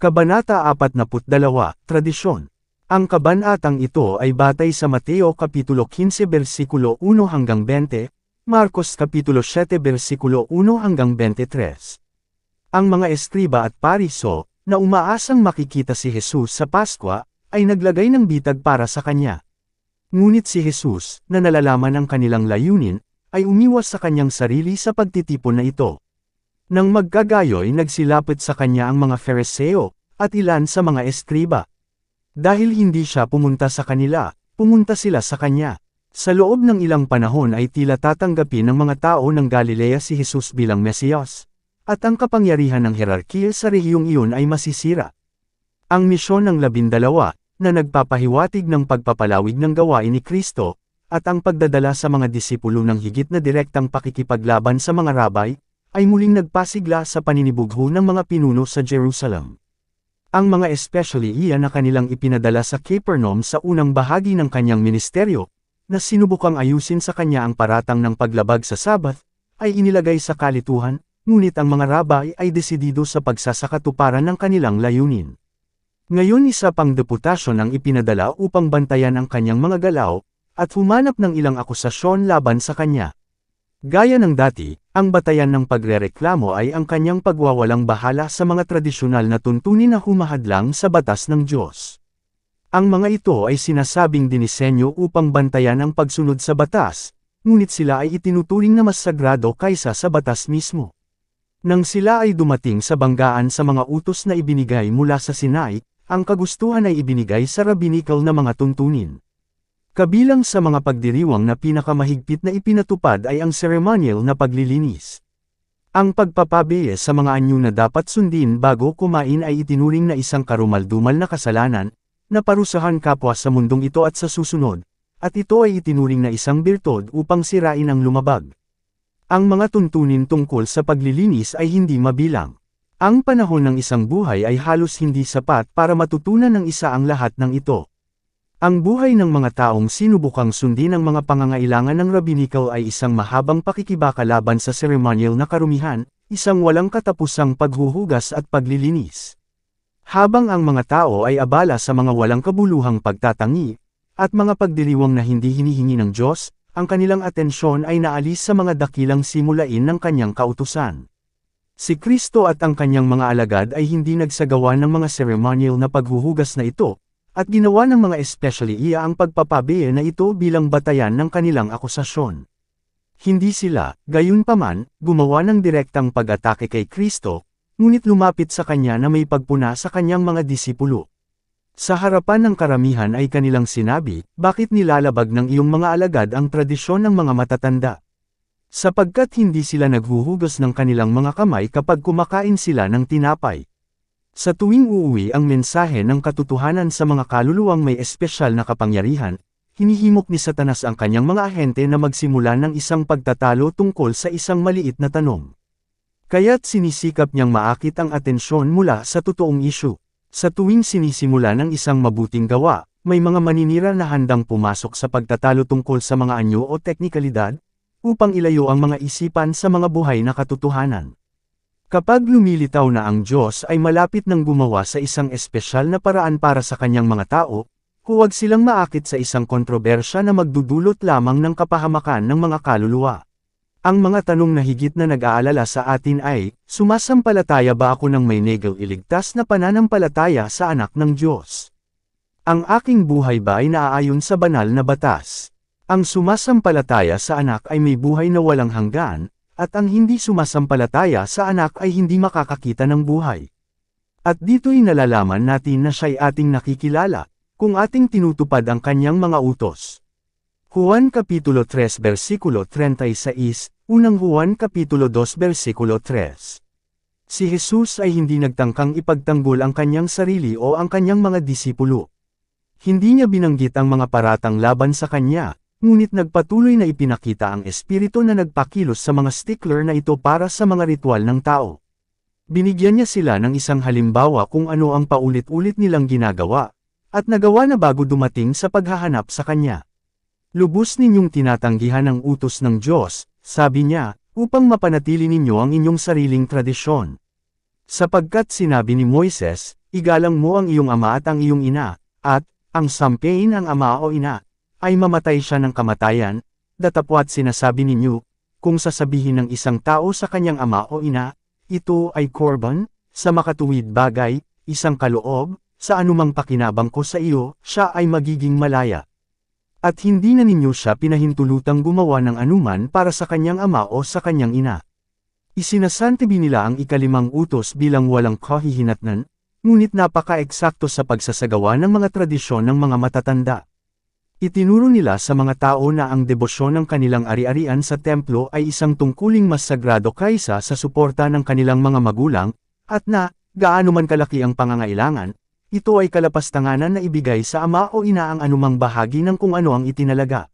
Kabanata 42, Tradisyon. Ang kabanatang ito ay batay sa Mateo Kapitulo 15 versikulo 1 hanggang 20, Marcos Kapitulo 7 versikulo 1 hanggang 23. Ang mga eskriba at pariso, na umaasang makikita si Jesus sa Paskwa, ay naglagay ng bitag para sa kanya. Ngunit si Jesus, na nalalaman ang kanilang layunin, ay umiwas sa kanyang sarili sa pagtitipon na ito. Nang magkagayoy nagsilapit sa kanya ang mga Fariseo, at ilan sa mga eskriba. Dahil hindi siya pumunta sa kanila, pumunta sila sa kanya. Sa loob ng ilang panahon ay tila tatanggapin ng mga tao ng Galilea si Jesus bilang Mesiyas, at ang kapangyarihan ng hierarkiya sa rehiyong iyon ay masisira. Ang misyon ng 12, na nagpapahiwatig ng pagpapalawig ng gawain ni Kristo, at ang pagdadala sa mga disipulo ng higit na direktang pakikipaglaban sa mga rabay, ay muling nagpasigla sa paninibugho ng mga pinuno sa Jerusalem. Ang mga especially iyan na kanilang ipinadala sa Capernaum sa unang bahagi ng kanyang ministeryo, na sinubukang ayusin sa kanya ang paratang ng paglabag sa Sabath, ay inilagay sa kalituhan, ngunit ang mga rabay ay desidido sa pagsasakatuparan ng kanilang layunin. Ngayon isa pang deputasyon ang ipinadala upang bantayan ang kanyang mga galaw, at humanap ng ilang akusasyon laban sa kanya. Gaya ng dati, ang batayan ng pagrereklamo ay ang kanyang pagwawalang bahala sa mga tradisyonal na tuntunin na humahadlang sa batas ng Diyos. Ang mga ito ay sinasabing dinisenyo upang bantayan ang pagsunod sa batas, ngunit sila ay itinuturing na mas sagrado kaysa sa batas mismo. Nang sila ay dumating sa banggaan sa mga utos na ibinigay mula sa Sinai, ang kagustuhan ay ibinigay sa rabbinical na mga tuntunin. Kabilang sa mga pagdiriwang na pinakamahigpit na ipinatupad ay ang ceremonial na paglilinis. Ang pagpapabiye sa mga anyo na dapat sundin bago kumain ay itinuring na isang karumaldumal na kasalanan, na parusahan kapwa sa mundong ito at sa susunod, at ito ay itinuring na isang birtod upang sirain ang lumabag. Ang mga tuntunin tungkol sa paglilinis ay hindi mabilang. Ang panahon ng isang buhay ay halos hindi sapat para matutunan ng isa ang lahat ng ito. Ang buhay ng mga taong sinubukang sundin ang mga pangangailangan ng rabbinical ay isang mahabang pakikibaka laban sa ceremonial na karumihan, isang walang katapusang paghuhugas at paglilinis. Habang ang mga tao ay abala sa mga walang kabuluhang pagtatangi, at mga pagdiriwang na hindi hinihingi ng Diyos, ang kanilang atensyon ay naalis sa mga dakilang simulain ng kanyang kautusan. Si Kristo at ang kanyang mga alagad ay hindi nagsagawa ng mga ceremonial na paghuhugas na ito, at ginawa ng mga especially iya ang pagpapabiye na ito bilang batayan ng kanilang akusasyon. Hindi sila, gayunpaman, gumawa ng direktang pag-atake kay Kristo, ngunit lumapit sa kanya na may pagpuna sa kanyang mga disipulo. Sa harapan ng karamihan ay kanilang sinabi, bakit nilalabag ng iyong mga alagad ang tradisyon ng mga matatanda? Sapagkat hindi sila naghuhugas ng kanilang mga kamay kapag kumakain sila ng tinapay. Sa tuwing uuwi ang mensahe ng katotohanan sa mga kaluluwang may espesyal na kapangyarihan, hinihimok ni Satanas ang kanyang mga ahente na magsimula ng isang pagtatalo tungkol sa isang maliit na tanong. Kaya't sinisikap niyang maakit ang atensyon mula sa totoong isyu. Sa tuwing sinisimula ng isang mabuting gawa, may mga maninira na handang pumasok sa pagtatalo tungkol sa mga anyo o teknikalidad, upang ilayo ang mga isipan sa mga buhay na katotohanan. Kapag lumilitaw na ang Diyos ay malapit ng gumawa sa isang espesyal na paraan para sa kanyang mga tao, huwag silang maakit sa isang kontrobersya na magdudulot lamang ng kapahamakan ng mga kaluluwa. Ang mga tanong na higit na nag-aalala sa atin ay, sumasampalataya ba ako ng may negal iligtas na pananampalataya sa anak ng Diyos? Ang aking buhay ba ay naaayon sa banal na batas? Ang sumasampalataya sa anak ay may buhay na walang hanggan, at ang hindi sumasampalataya sa anak ay hindi makakakita ng buhay. At dito'y nalalaman natin na siya'y ating nakikilala, kung ating tinutupad ang kanyang mga utos. Juan Kapitulo 3 versikulo 36, Unang Juan Kapitulo 2 versikulo 3. Si Jesus ay hindi nagtangkang ipagtanggol ang kanyang sarili o ang kanyang mga disipulo. Hindi niya binanggit ang mga paratang laban sa kanya, ngunit nagpatuloy na ipinakita ang espiritu na nagpakilos sa mga stickler na ito para sa mga ritual ng tao. Binigyan niya sila ng isang halimbawa kung ano ang paulit-ulit nilang ginagawa, at nagawa na bago dumating sa paghahanap sa kanya. Lubos ninyong tinatanggihan ang utos ng Diyos, sabi niya, upang mapanatili ninyo ang inyong sariling tradisyon. Sapagkat sinabi ni Moises, igalang mo ang iyong ama at ang iyong ina, at, ang sampein ang ama o ina, ay mamatay siya ng kamatayan, datapwat sinasabi ninyo, kung sasabihin ng isang tao sa kanyang ama o ina, ito ay korban, sa makatuwid bagay, isang kaloob, sa anumang pakinabang ko sa iyo, siya ay magiging malaya. At hindi na ninyo siya pinahintulutang gumawa ng anuman para sa kanyang ama o sa kanyang ina. Isinasantabi nila ang ikalimang utos bilang walang kahihinatnan, ngunit napaka-eksakto sa pagsasagawa ng mga tradisyon ng mga matatanda. Itinuro nila sa mga tao na ang debosyon ng kanilang ari-arian sa templo ay isang tungkuling mas sagrado kaysa sa suporta ng kanilang mga magulang, at na, gaano man kalaki ang pangangailangan, ito ay kalapastanganan na ibigay sa ama o ina ang anumang bahagi ng kung ano ang itinalaga.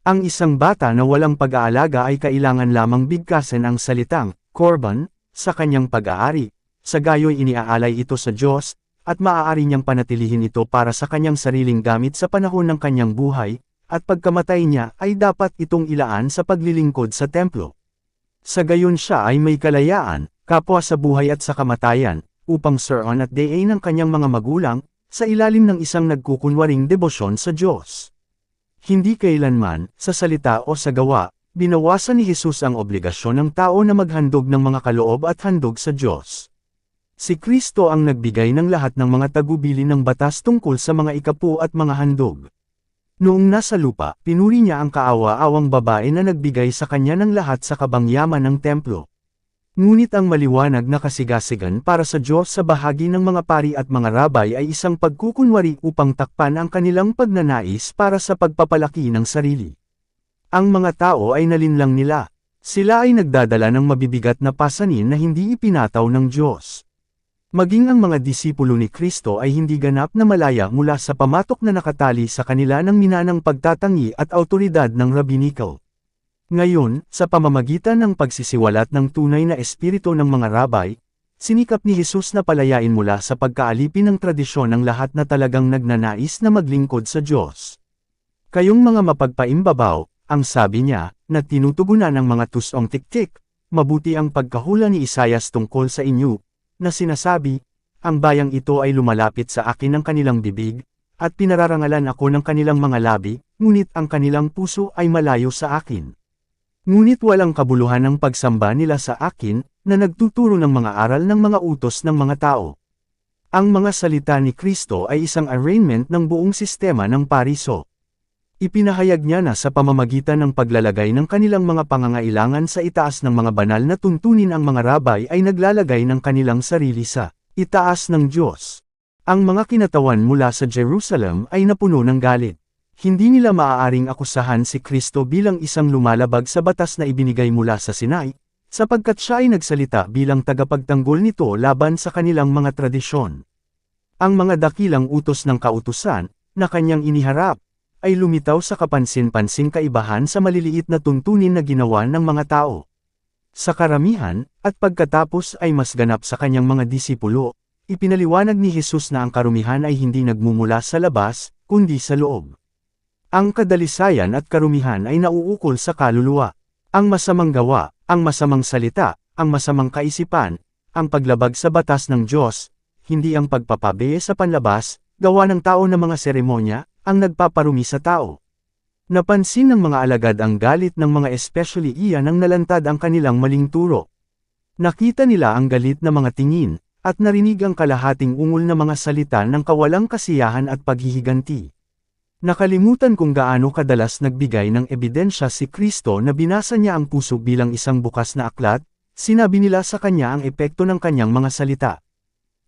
Ang isang bata na walang pag-aalaga ay kailangan lamang bigkasin ang salitang, korban, sa kanyang pag-aari, sa gayo'y iniaalay ito sa Diyos, at maaari niyang panatilihin ito para sa kanyang sariling gamit sa panahon ng kanyang buhay, at pagkamatay niya ay dapat itong ilaan sa paglilingkod sa templo. Sa gayon siya ay may kalayaan, kapwa sa buhay at sa kamatayan, upang suron at dayain ng kanyang mga magulang, sa ilalim ng isang nagkukunwaring debosyon sa Diyos. Hindi kailanman, sa salita o sa gawa, binawasan ni Jesus ang obligasyon ng tao na maghandog ng mga kaloob at handog sa Diyos. Si Kristo ang nagbigay ng lahat ng mga tagubili ng batas tungkol sa mga ikapu at mga handog. Noong nasa lupa, pinuri niya ang kaawa-awang babae na nagbigay sa kanya ng lahat sa kabangyaman ng templo. Ngunit ang maliwanag na kasigasigan para sa Diyos sa bahagi ng mga pari at mga rabay ay isang pagkukunwari upang takpan ang kanilang pagnanais para sa pagpapalaki ng sarili. Ang mga tao ay nalinlang nila. Sila ay nagdadala ng mabibigat na pasanin na hindi ipinataw ng Diyos. Maging ang mga disipulo ni Kristo ay hindi ganap na malaya mula sa pamatok na nakatali sa kanila ng minanang pagtatangi at awtoridad ng rabbinical. Ngayon, sa pamamagitan ng pagsisiwalat ng tunay na espiritu ng mga rabay, sinikap ni Jesus na palayain mula sa pagkaalipin ng tradisyon ng lahat na talagang nagnanais na maglingkod sa Diyos. Kayong mga mapagpaimbabaw, ang sabi niya, na tinutugunan ng mga tusong tiktik, mabuti ang pagkahula ni Isayas tungkol sa inyo, na sinasabi, ang bayang ito ay lumalapit sa akin ng kanilang bibig, at pinararangalan ako ng kanilang mga labi, ngunit ang kanilang puso ay malayo sa akin. Ngunit walang kabuluhan ng pagsamba nila sa akin, na nagtuturo ng mga aral ng mga utos ng mga tao. Ang mga salita ni Kristo ay isang arraignment ng buong sistema ng pariso. Ipinahayag niya na sa pamamagitan ng paglalagay ng kanilang mga pangangailangan sa itaas ng mga banal na tuntunin ang mga rabay ay naglalagay ng kanilang sarili sa itaas ng Diyos. Ang mga kinatawan mula sa Jerusalem ay napuno ng galit. Hindi nila maaaring akusahan si Kristo bilang isang lumalabag sa batas na ibinigay mula sa Sinai, sapagkat siya ay nagsalita bilang tagapagtanggol nito laban sa kanilang mga tradisyon. Ang mga dakilang utos ng kautusan, na kanyang iniharap, ay lumitaw sa kapansin-pansing kaibahan sa maliliit na tuntunin na ginawa ng mga tao. Sa karamihan, at pagkatapos ay mas ganap sa kanyang mga disipulo, ipinaliwanag ni Jesus na ang karumihan ay hindi nagmumula sa labas, kundi sa loob. Ang kadalisayan at karumihan ay nauukol sa kaluluwa. Ang masamang gawa, ang masamang salita, ang masamang kaisipan, ang paglabag sa batas ng Diyos, hindi ang pagpapabe sa panlabas, gawa ng tao na mga seremonya, ang nagpaparumi sa tao. Napansin ng mga alagad ang galit ng mga especially iyan nang nalantad ang kanilang maling turo. Nakita nila ang galit na mga tingin, at narinig ang kalahating ungol na mga salita ng kawalang kasiyahan at paghihiganti. Nakalimutan kung gaano kadalas nagbigay ng ebidensya si Kristo na binasa niya ang puso bilang isang bukas na aklat, sinabi nila sa kanya ang epekto ng kanyang mga salita.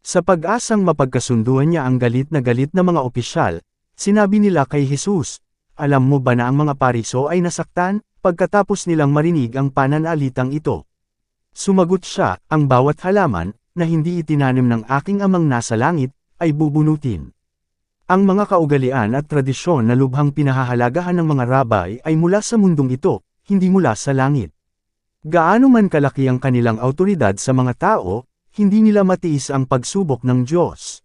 Sa pag-asang mapagkasunduan niya ang galit na mga opisyal, sinabi nila kay Jesus, alam mo ba na ang mga pariso ay nasaktan, pagkatapos nilang marinig ang pananalitang ito? Sumagot siya, ang bawat halaman, na hindi itinanim ng aking amang nasa langit, ay bubunutin. Ang mga kaugalian at tradisyon na lubhang pinahahalagahan ng mga rabay ay mula sa mundong ito, hindi mula sa langit. Gaano man kalaki ang kanilang awtoridad sa mga tao, hindi nila matiis ang pagsubok ng Diyos.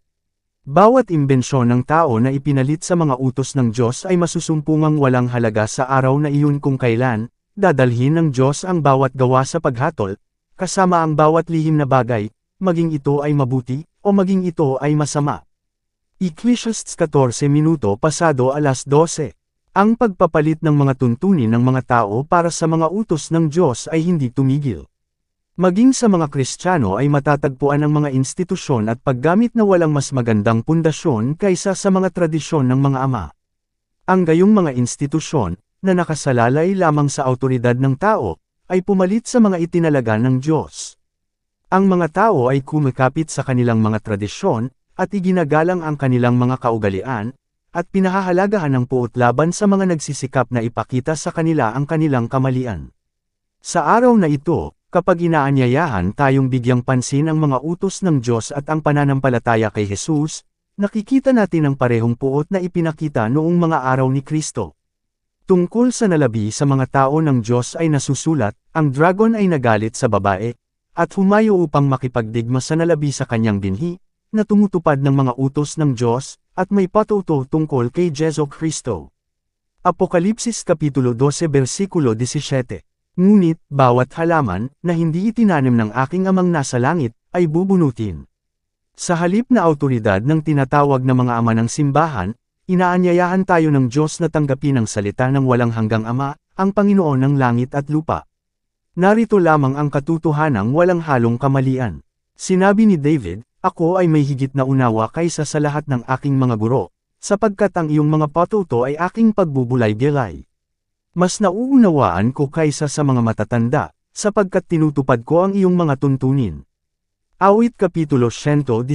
Bawat imbensyon ng tao na ipinalit sa mga utos ng Diyos ay masusumpungang walang halaga sa araw na iyon kung kailan, dadalhin ng Diyos ang bawat gawa sa paghatol, kasama ang bawat lihim na bagay, maging ito ay mabuti, o maging ito ay masama. Ecclesiastes 14 minuto pasado alas 12. Ang pagpapalit ng mga tuntunin ng mga tao para sa mga utos ng Diyos ay hindi tumigil. Maging sa mga Kristiyano ay matatagpuan ang mga institusyon at paggamit na walang mas magandang pundasyon kaysa sa mga tradisyon ng mga ama. Ang gayong mga institusyon, na nakasalalay lamang sa awtoridad ng tao, ay pumalit sa mga itinalaga ng Diyos. Ang mga tao ay kumikapit sa kanilang mga tradisyon, at iginagalang ang kanilang mga kaugalian, at pinahahalagahan ng puot laban sa mga nagsisikap na ipakita sa kanila ang kanilang kamalian. Sa araw na ito, kapag inaanyayahan tayong bigyang pansin ang mga utos ng Diyos at ang pananampalataya kay Jesus, nakikita natin ang parehong puot na ipinakita noong mga araw ni Kristo. Tungkol sa nalabi sa mga tao ng Diyos ay nasusulat, ang dragon ay nagalit sa babae, at humayo upang makipagdigma sa nalabi sa kanyang binhi, na tumutupad ng mga utos ng Diyos, at may patuto tungkol kay Jesu Kristo. Apokalipsis Kapitulo 12 versikulo 17. Ngunit, bawat halaman, na hindi itinanim ng aking amang nasa langit, ay bubunutin. Sa halip na awtoridad ng tinatawag na mga ama ng simbahan, inaanyayahan tayo ng Diyos na tanggapin ang salita ng walang hanggang Ama, ang Panginoon ng langit at lupa. Narito lamang ang katotohanang walang halong kamalian. Sinabi ni David, ako ay may higit na unawa kaysa sa lahat ng aking mga guro, sapagkat ang iyong mga patuto ay aking pagbubulay-bilay. Mas nauunawaan ko kaysa sa mga matatanda, sapagkat tinutupad ko ang iyong mga tuntunin. Awit Kapitulo 119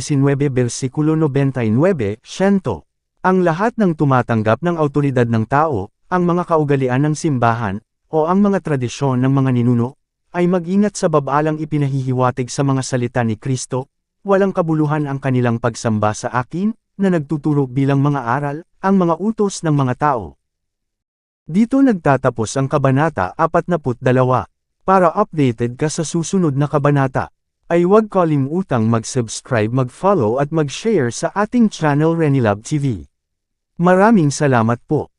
versikulo 99, 100. Ang lahat ng tumatanggap ng awtoridad ng tao, ang mga kaugalian ng simbahan, o ang mga tradisyon ng mga ninuno, ay mag-ingat sa babaalang ipinahihiwatig sa mga salita ni Kristo, walang kabuluhan ang kanilang pagsamba sa akin, na nagtuturo bilang mga aral, ang mga utos ng mga tao. Dito nagtatapos ang Kabanata 42. Para updated ka sa susunod na kabanata, ay huwag kalimutang mag-subscribe, mag-follow at mag-share sa ating channel Renilab TV. Maraming salamat po.